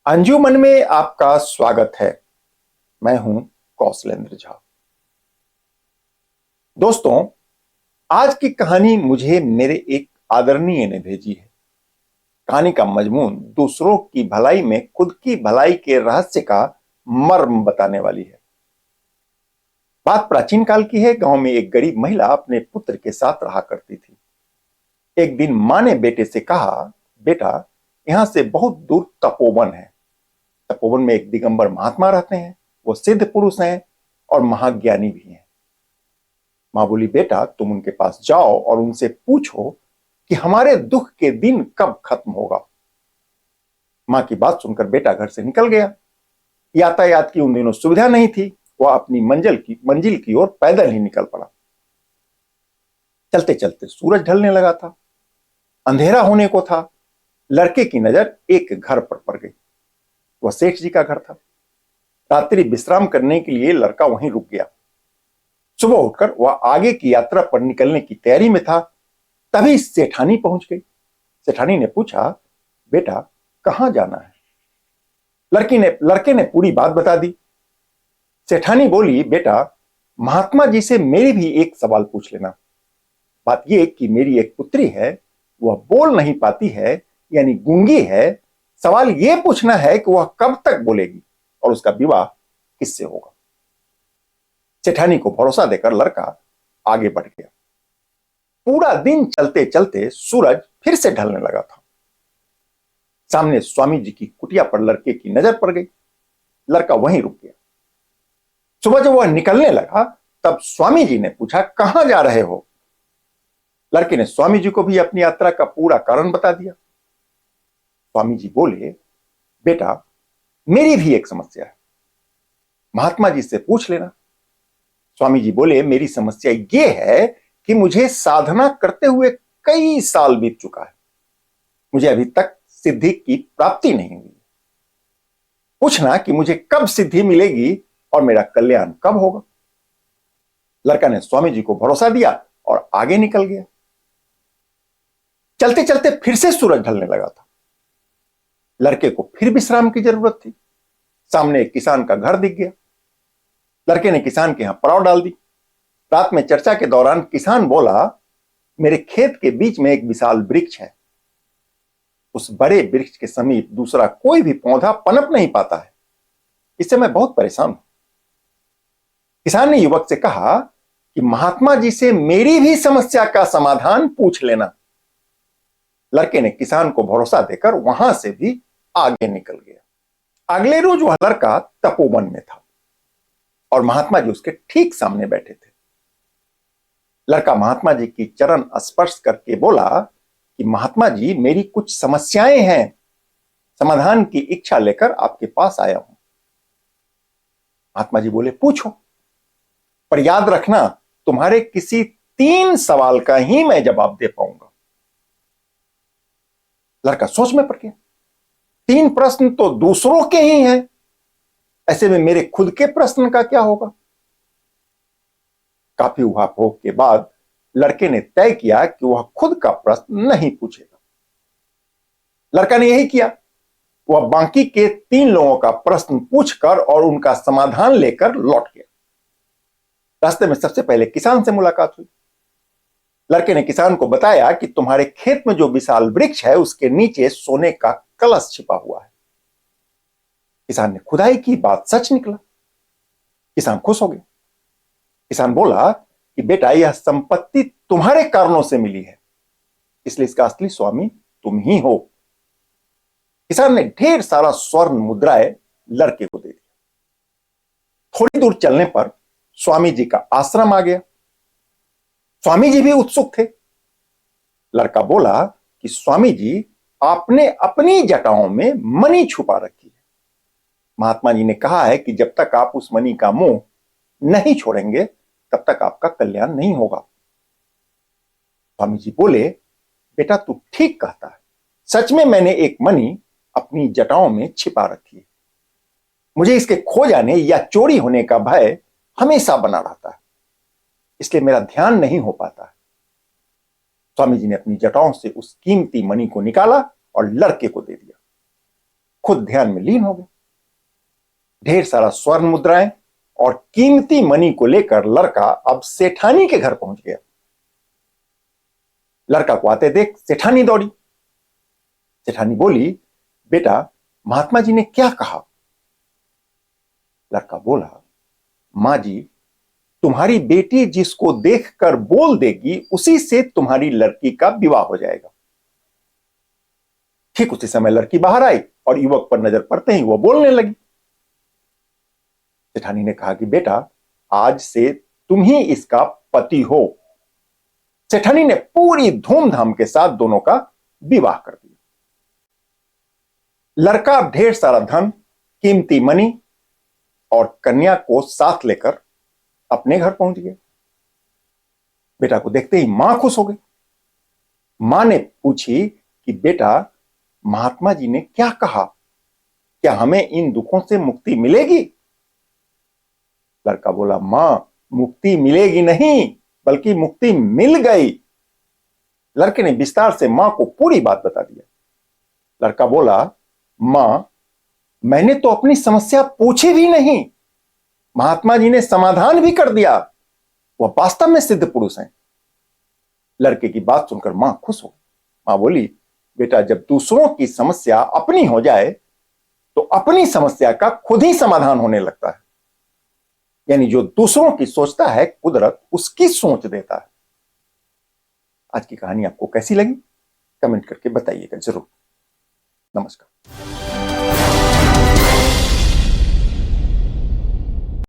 अंजुमन में आपका स्वागत है। मैं हूं कौशलेंद्र झा। दोस्तों, आज की कहानी मुझे मेरे एक आदरणीय ने भेजी है। कहानी का मजमून दूसरों की भलाई में खुद की भलाई के रहस्य का मर्म बताने वाली है। बात प्राचीन काल की है। गांव में एक गरीब महिला अपने पुत्र के साथ रहा करती थी। एक दिन मां ने बेटे से कहा, बेटा, यहां से बहुत दूर तपोवन है। तपोवन में एक दिगंबर महात्मा रहते हैं। वो सिद्ध पुरुष हैं और महाज्ञानी भी हैं। मां बोली, बेटा, तुम उनके पास जाओ और उनसे पूछो कि हमारे दुख के दिन कब खत्म होगा। मां की बात सुनकर बेटा घर से निकल गया। यातायात की उन दिनों सुविधा नहीं थी। वह अपनी मंजिल की ओर पैदल ही निकल पड़ा। चलते चलते सूरज ढलने लगा था। अंधेरा होने को था। लड़के की नजर एक घर पर पड़ गई। वह सेठ जी का घर था। रात्रि विश्राम करने के लिए लड़का वहीं रुक गया। सुबह उठकर वह आगे की यात्रा पर निकलने की तैयारी में था। तभी सेठानी पहुंच गई। सेठानी ने पूछा, बेटा, कहां जाना है? लड़के ने पूरी बात बता दी। सेठानी बोली, बेटा, महात्मा जी से मेरी भी एक सवाल पूछ लेना। बात यह कि मेरी एक पुत्री है। वह बोल नहीं पाती है, यानी गूंगी है। सवाल यह पूछना है कि वह कब तक बोलेगी और उसका विवाह किससे होगा। सेठानी को भरोसा देकर लड़का आगे बढ़ गया। पूरा दिन चलते चलते सूरज फिर से ढलने लगा था। सामने स्वामी जी की कुटिया पर लड़के की नजर पड़ गई। लड़का वहीं रुक गया। सुबह जब वह निकलने लगा तब स्वामी जी ने पूछा, कहां जा रहे हो? लड़के ने स्वामी जी को भी अपनी यात्रा का पूरा कारण बता दिया। स्वामी जी बोले, बेटा, मेरी भी एक समस्या है। महात्मा जी से पूछ लेना। स्वामी जी बोले, मेरी समस्या यह है कि मुझे साधना करते हुए कई साल बीत चुका है। मुझे अभी तक सिद्धि की प्राप्ति नहीं हुई। पूछना कि मुझे कब सिद्धि मिलेगी और मेरा कल्याण कब होगा। लड़का ने स्वामी जी को भरोसा दिया और आगे निकल गया। चलते चलते फिर से सूरज ढलने लगा था। लड़के को फिर विश्राम की जरूरत थी। सामने एक किसान का घर दिख गया। लड़के ने किसान के यहां पड़ाव डाल दी। रात में चर्चा के दौरान किसान बोला, मेरे खेत के बीच में एक विशाल वृक्ष है। उस बड़े वृक्ष के समीप दूसरा कोई भी पौधा पनप नहीं पाता है। इससे मैं बहुत परेशान हूं। किसान ने युवक से कहा कि महात्मा जी से मेरी भी समस्या का समाधान पूछ लेना। लड़के ने किसान को भरोसा देकर वहां से भी आगे निकल गया। अगले रोज वह लड़का तपोवन में था और महात्मा जी उसके ठीक सामने बैठे थे। लड़का महात्मा जी की चरण स्पर्श करके बोला कि महात्मा जी, मेरी कुछ समस्याएं हैं। समाधान की इच्छा लेकर आपके पास आया हूं। महात्मा जी बोले, पूछो, पर याद रखना, तुम्हारे किसी 3 सवाल का ही मैं जवाब दे पाऊंगा। लड़का सोच में पड़ गया। 3 प्रश्न तो दूसरों के ही हैं। ऐसे में मेरे खुद के प्रश्न का क्या होगा? काफी उहापोह के बाद लड़के ने तय किया कि वह खुद का प्रश्न नहीं पूछेगा। लड़का ने यही किया। वह बाकी के 3 लोगों का प्रश्न पूछकर और उनका समाधान लेकर लौट गया। रास्ते में सबसे पहले किसान से मुलाकात हुई। लड़के ने किसान को बताया कि तुम्हारे खेत में जो विशाल वृक्ष है उसके नीचे सोने का कलश छिपा हुआ है। किसान ने खुदाई की, बात सच निकला। किसान खुश हो गया। किसान बोला कि बेटा, यह संपत्ति तुम्हारे कारणों से मिली है, इसलिए इसका असली स्वामी तुम ही हो। किसान ने ढेर सारा स्वर्ण मुद्राएं लड़के को दे दिया। थोड़ी दूर चलने पर स्वामी जी का आश्रम आ गया। स्वामी जी भी उत्सुक थे। लड़का बोला कि स्वामी जी, आपने अपनी जटाओं में मणि छुपा रखी है। महात्मा जी ने कहा है कि जब तक आप उस मणि का मोह नहीं छोड़ेंगे तब तक आपका कल्याण नहीं होगा। स्वामी जी बोले, बेटा, तू ठीक कहता है। सच में मैंने एक मणि अपनी जटाओं में छिपा रखी है। मुझे इसके खो जाने या चोरी होने का भय हमेशा बना रहता है, इसलिए मेरा ध्यान नहीं हो पाता है। स्वामी जी ने अपनी जटाओं से उस कीमती मणि को निकाला और लड़के को दे दिया। खुद ध्यान में लीन हो गए। ढेर सारा स्वर्ण मुद्राएं और कीमती मनी को लेकर लड़का अब सेठानी के घर पहुंच गया। लड़का को आते देख सेठानी दौड़ी। सेठानी बोली, बेटा महात्मा जी ने क्या कहा? लड़का बोला, मां जी, तुम्हारी बेटी जिसको देखकर बोल देगी उसी से तुम्हारी लड़की का विवाह हो जाएगा। ठीक उसी समय लड़की बाहर आई और युवक पर नजर पड़ते ही वो बोलने लगी। सेठानी ने कहा कि बेटा आज से तुम ही इसका पति हो। सेठानी ने पूरी धूमधाम के साथ दोनों का विवाह कर दिया। लड़का ढेर सारा धन, कीमती मनी और कन्या को साथ लेकर अपने घर पहुंच गया। बेटा को देखते ही मां खुश हो गई। मां ने पूछी कि बेटा महात्मा जी ने क्या कहा? क्या हमें इन दुखों से मुक्ति मिलेगी? लड़का बोला, मां मुक्ति मिलेगी नहीं बल्कि मुक्ति मिल गई। लड़के ने विस्तार से मां को पूरी बात बता दिया। लड़का बोला, मां मैंने तो अपनी समस्या पूछी भी नहीं, महात्मा जी ने समाधान भी कर दिया। वह वास्तव में सिद्ध पुरुष हैं। लड़के की बात सुनकर मां खुश हो गई। मां बोली, बेटा जब दूसरों की समस्या अपनी हो जाए तो अपनी समस्या का खुद ही समाधान होने लगता है। यानी जो दूसरों की सोचता है कुदरत उसकी सोच देता है। आज की कहानी आपको कैसी लगी? कमेंट करके बताइएगा जरूर। नमस्कार।